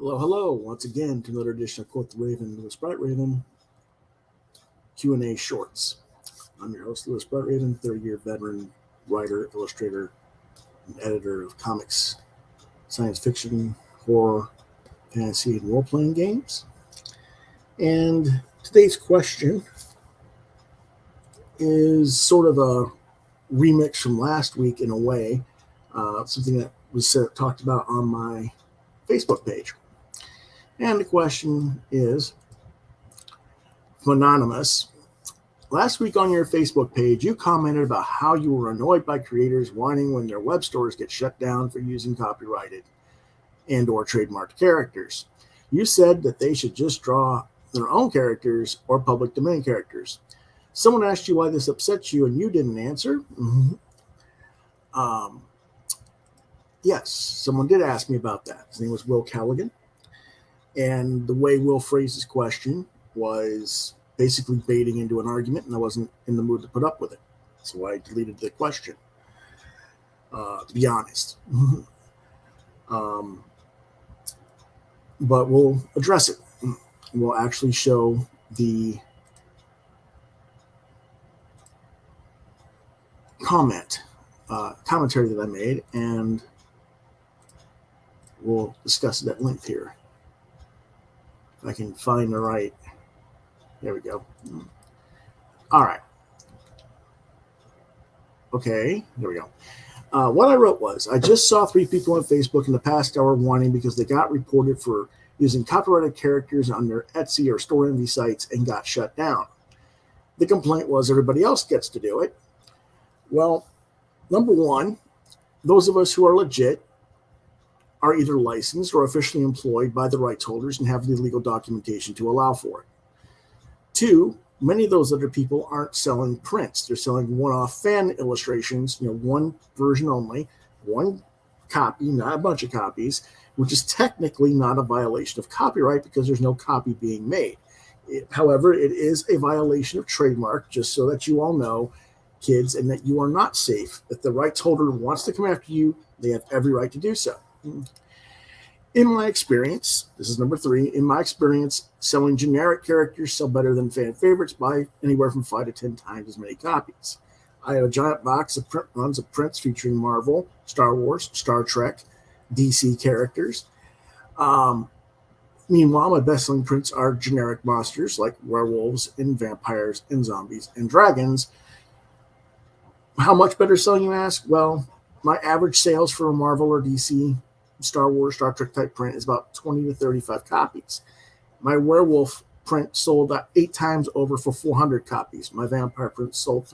Hello, hello, once again to another edition of Quoth the Raven, Lewis Bright Raven Q&A Shorts. I'm your host, Lewis Bright Raven, 30-year veteran writer, illustrator, and editor of comics, science fiction, horror, fantasy, and role-playing games. And today's question is sort of a remix from last week in a way, something that was talked about on my Facebook page. And the question is from Anonymous. Last week on your Facebook page, you commented about how you were annoyed by creators whining when their web stores get shut down for using copyrighted and or trademarked characters. You said that they should just draw their own characters or public domain characters. Someone asked you why this upsets you and you didn't answer. Yes, someone did ask me about that. His name was Will Callaghan. And the way Will phrased his question was basically baiting into an argument, and I wasn't in the mood to put up with it. So I deleted the question, to be honest. But we'll address it. We'll actually show the commentary that I made, and we'll discuss it at length here. If I can find the right, there we go. All right. Okay, there we go. What I wrote was, I just saw 3 people on Facebook in the past hour whining because they got reported for using copyrighted characters on their Etsy or Store Envy sites and got shut down. The complaint was everybody else gets to do it. Well, number one, those of us who are legit are either licensed or officially employed by the rights holders and have the legal documentation to allow for it. 2, many of those other people aren't selling prints. They're selling one-off fan illustrations, one version only, one copy, not a bunch of copies, which is technically not a violation of copyright because there's no copy being made. However, it is a violation of trademark, just so that you all know, kids, and that you are not safe. If the rights holder wants to come after you, they have every right to do so. In my experience, this is number 3, in my experience, selling generic characters sell better than fan favorites by anywhere from 5 to 10 times as many copies. I have a giant box of print runs of prints featuring Marvel, Star Wars, Star Trek, DC characters. Meanwhile, my best-selling prints are generic monsters like werewolves and vampires and zombies and dragons. How much better selling, you ask? Well, my average sales for a Marvel or DC, Star Wars, Star Trek type print is about 20 to 35 copies. My werewolf print sold out 8 times over for 400 copies. My vampire print sold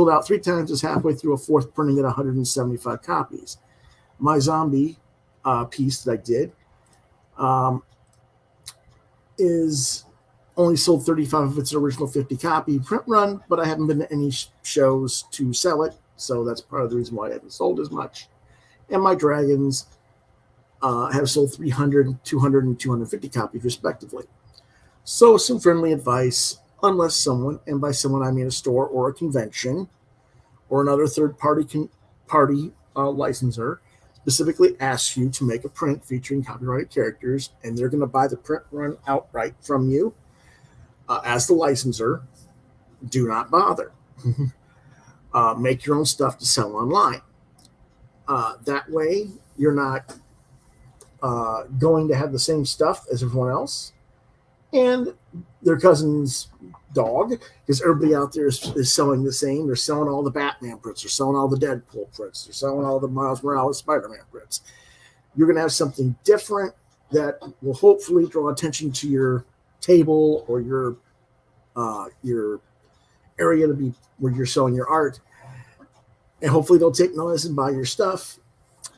out 3 times as halfway through a 4th printing at 175 copies. My zombie piece that I did is only sold 35 of its original 50 copy print run, but I haven't been to any shows to sell it, so that's part of the reason why I haven't sold as much. And my dragons have sold 300, 200, and 250 copies respectively. So some friendly advice, unless someone, and by someone I mean a store or a convention or another third-party licensor, specifically asks you to make a print featuring copyrighted characters, and they're going to buy the print run outright from you, as the licensor, do not bother. Make your own stuff to sell online. That way, you're not going to have the same stuff as everyone else and their cousin's dog, because everybody out there is selling the same. They're selling all the Batman prints. They're selling all the Deadpool prints. They're selling all the Miles Morales Spider-Man prints. You're going to have something different that will hopefully draw attention to your table or your area to be where you're selling your art. And hopefully they'll take notice and buy your stuff,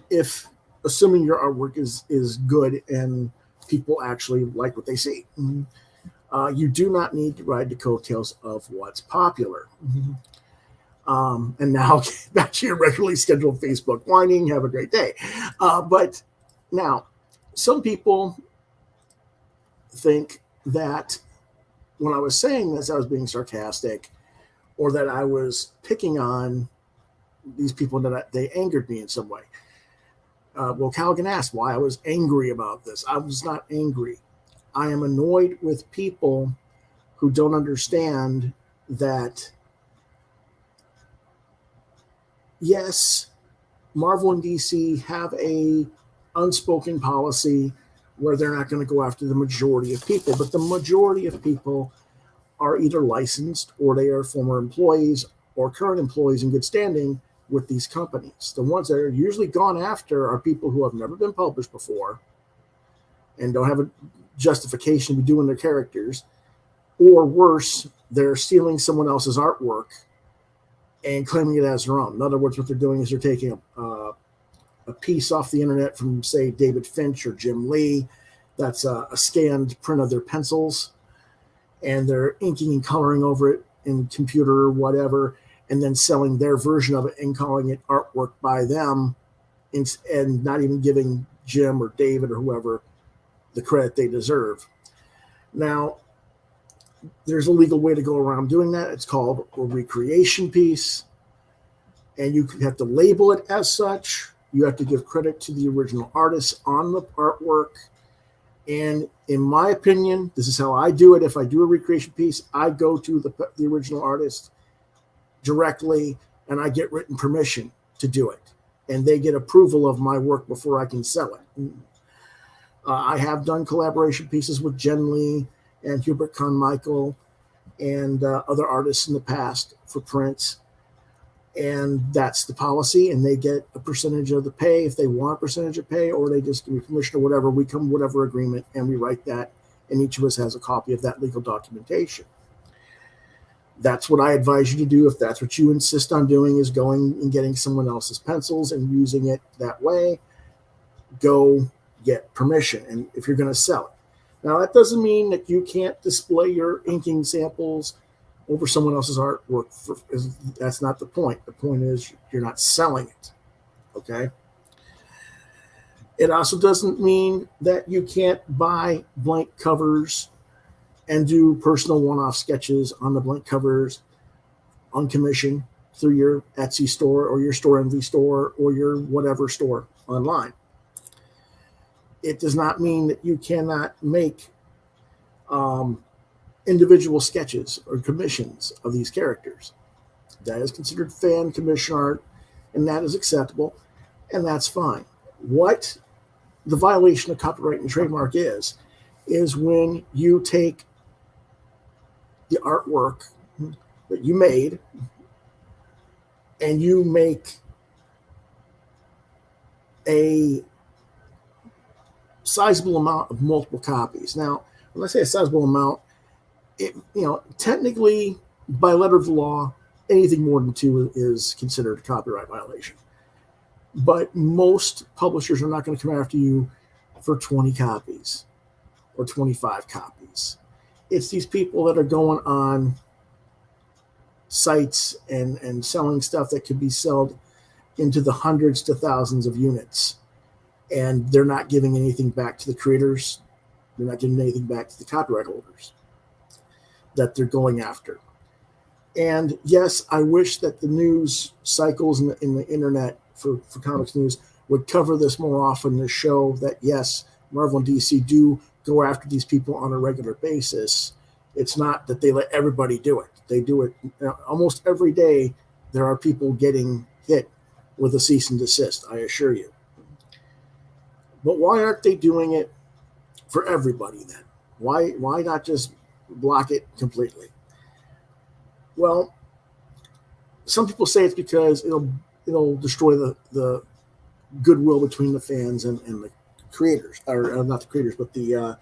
if assuming your artwork is good and people actually like what they see. You do not need to ride the coattails of what's popular. And now back to your regularly scheduled Facebook whining. Have a great day. But now, some people think that when I was saying this, I was being sarcastic, or that I was picking on these people, that they angered me in some way. Well, Callaghan asked why I was angry about this. I was not angry. I am annoyed with people who don't understand that, yes, Marvel and DC have a unspoken policy where they're not going to go after the majority of people, but the majority of people are either licensed or they are former employees or current employees in good standing with these companies. The ones that are usually gone after are people who have never been published before and don't have a justification to be doing their characters, or worse, they're stealing someone else's artwork and claiming it as their own. In other words, what they're doing is they're taking a piece off the internet from, say, David Finch or Jim Lee. That's a scanned print of their pencils, and they're inking and coloring over it in computer or whatever, and then selling their version of it and calling it artwork by them, and not even giving Jim or David or whoever the credit they deserve. Now, there's a legal way to go around doing that. It's called a recreation piece, and you have to label it as such. You have to give credit to the original artist on the artwork. And in my opinion, this is how I do it. If I do a recreation piece, I go to the original artist directly, and I get written permission to do it. And they get approval of my work before I can sell it. I have done collaboration pieces with Jen Lee and Hubert Carmichael and other artists in the past for prints. And that's the policy, and they get a percentage of the pay if they want a percentage of pay, or they just give me permission or whatever. We come whatever agreement, and we write that, and each of us has a copy of that legal documentation. That's what I advise you to do. If that's what you insist on doing, is going and getting someone else's pencils and using it that way, go get permission, and if you're going to sell it. Now, that doesn't mean that you can't display your inking samples over someone else's artwork. That's not the point. The point is you're not selling it, okay? It also doesn't mean that you can't buy blank covers and do personal one-off sketches on the blank covers on commission through your Etsy store or your Store Envy store or your whatever store online. It does not mean that you cannot make individual sketches or commissions of these characters. That is considered fan commission art, and that is acceptable, and that's fine. What the violation of copyright and trademark is when you take the artwork that you made and you make a sizable amount of multiple copies. Now, when I say a sizable amount, technically, by letter of the law, anything more than 2 is considered a copyright violation. But most publishers are not going to come after you for 20 copies or 25 copies. It's these people that are going on sites and selling stuff that could be sold into the hundreds to thousands of units. And they're not giving anything back to the creators. They're not giving anything back to the copyright holders that they're going after. And yes, I wish that the news cycles in the internet for comics news would cover this more often to show that, yes, Marvel and DC do go after these people on a regular basis. It's not that they let everybody do it. They do it almost every day. There are people getting hit with a cease and desist, I assure you. But why aren't they doing it for everybody then? Why not just block it completely? Well, some people say it's because it'll destroy the goodwill between the fans and the creators, or not the creators, but the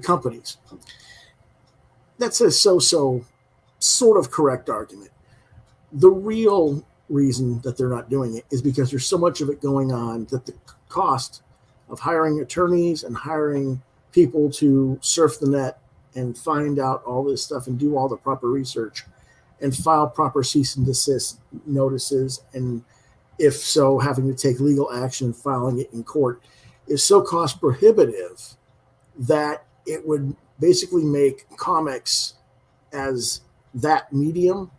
companies. That's a sort of correct argument. The real reason that they're not doing it is because there's so much of it going on that the cost of hiring attorneys and hiring people to surf the net and find out all this stuff and do all the proper research and file proper cease and desist notices, and if so, having to take legal action and filing it in court, is so cost prohibitive that it would basically make comics as that medium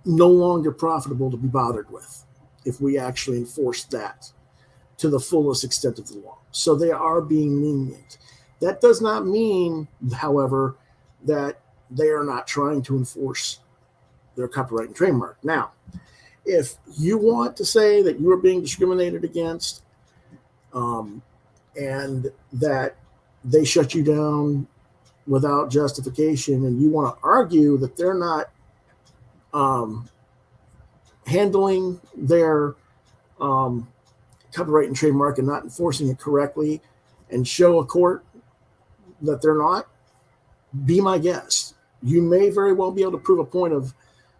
no longer profitable to be bothered with if we actually enforce that. to the fullest extent of the law. So they are being lenient. That does not mean, however, that they are not trying to enforce their copyright and trademark. Now, if you want to say that you are being discriminated against, and that they shut you down without justification, and you want to argue that they're not handling their copyright and trademark and not enforcing it correctly, and show a court that they're not, be my guest. You may very well be able to prove a point of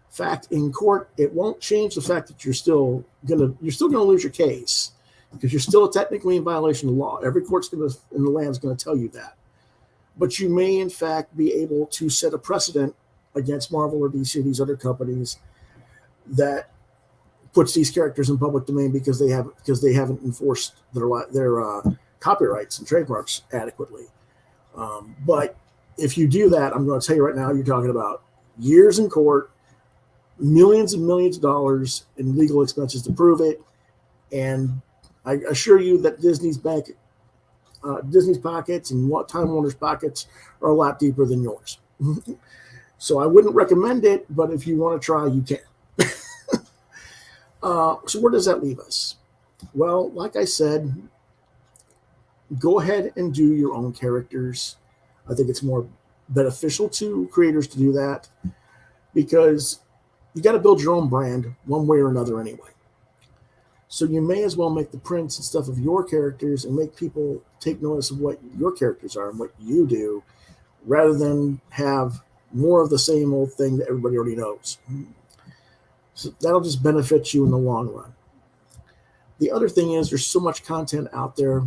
fact in court. It won't change the fact that you're still gonna lose your case, because you're still technically in violation of law. Every court in the land is going to tell you that. But you may, in fact, be able to set a precedent against Marvel or DC or these other companies that puts these characters in public domain because they haven't enforced their copyrights and trademarks adequately. But if you do that, I'm going to tell you right now, you're talking about years in court, millions and millions of dollars in legal expenses to prove it, and I assure you that Disney's pockets and Time Warner's pockets are a lot deeper than yours. So I wouldn't recommend it, but if you want to try, you can. So where does that leave us? Well, like I said, go ahead and do your own characters. I think it's more beneficial to creators to do that, because you got to build your own brand one way or another anyway. So you may as well make the prints and stuff of your characters and make people take notice of what your characters are and what you do, rather than have more of the same old thing that everybody already knows. So that'll just benefit you in the long run. The other thing is, there's so much content out there,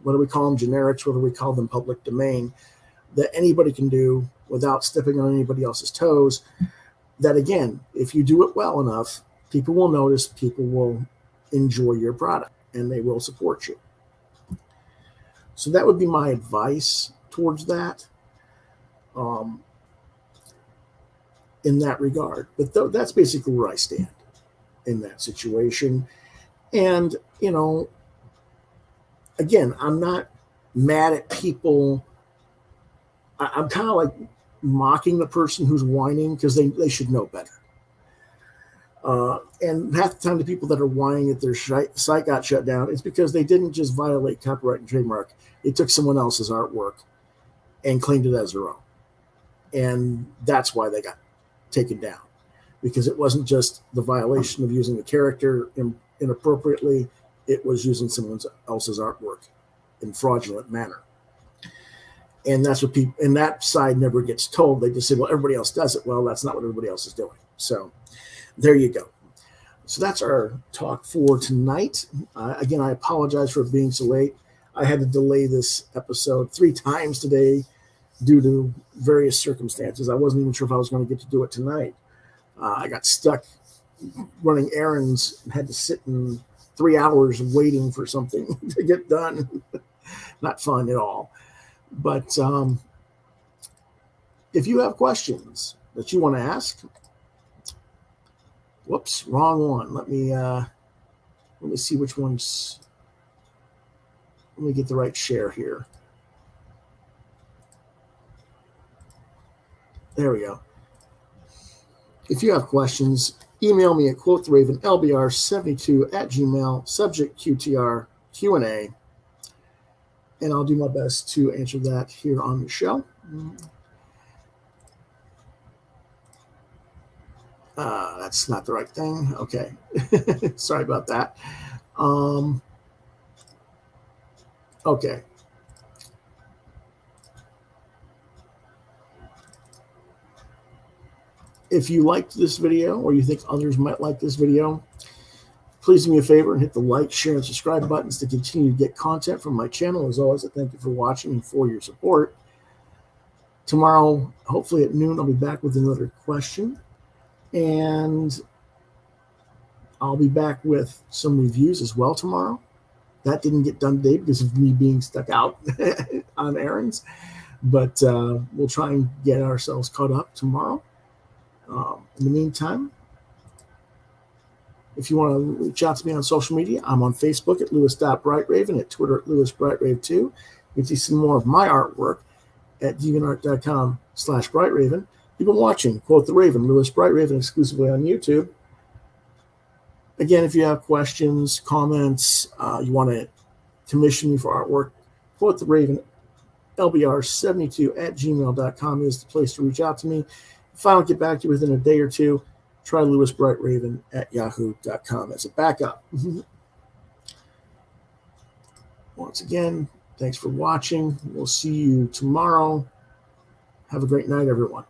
whether we call them generics, whether we call them public domain, that anybody can do without stepping on anybody else's toes, that again, if you do it well enough, people will notice, people will enjoy your product, and they will support you. So that would be my advice towards that, in that regard. But that's basically where I stand in that situation. And, again, I'm not mad at people. I'm kind of like mocking the person who's whining, because they should know better. And half the time, the people that are whining that their site got shut down, it's because they didn't just violate copyright and trademark. They took someone else's artwork and claimed it as their own. And that's why they got taken down, because it wasn't just the violation of using the character inappropriately. It was using someone else's artwork in fraudulent manner. And that's what people, and that side never gets told. They just say, well, everybody else does it. Well, that's not what everybody else is doing. So there you go. So that's our talk for tonight. Again, I apologize for being so late. I had to delay this episode 3 times today due to various circumstances. I wasn't even sure if I was going to get to do it tonight. I got stuck running errands and had to sit in 3 hours waiting for something to get done. Not fun at all. But if you have questions that you want to ask, whoops, wrong one. Let me see which ones. Let me get the right share here. There we go. If you have questions, email me at quotheravenlbr72@gmail.com, subject QTR Q&A, and I'll do my best to answer that here on the show. That's not the right thing. Okay. Sorry about that. Okay. If you liked this video, or you think others might like this video, please do me a favor and hit the like, share, and subscribe buttons to continue to get content from my channel. As always, I thank you for watching and for your support. Tomorrow, hopefully at noon, I'll be back with another question. And I'll be back with some reviews as well tomorrow. That didn't get done today because of me being stuck out on errands. But we'll try and get ourselves caught up tomorrow. In the meantime, If you want to reach out to me on social media, I'm on Facebook at Lewis.BrightRaven, at Twitter at LewisBrightRave2. You can see some more of my artwork at deviantart.com/BrightRaven. You've been watching Quoth the Raven, Lewis Brightraven, exclusively on YouTube. Again, if you have questions, comments, you want to commission me for artwork, Quoth the Raven, LBR72@gmail.com is the place to reach out to me. If I don't get back to you within a day or two, try LewisBrightRaven@yahoo.com as a backup. Once again, thanks for watching. We'll see you tomorrow. Have a great night, everyone.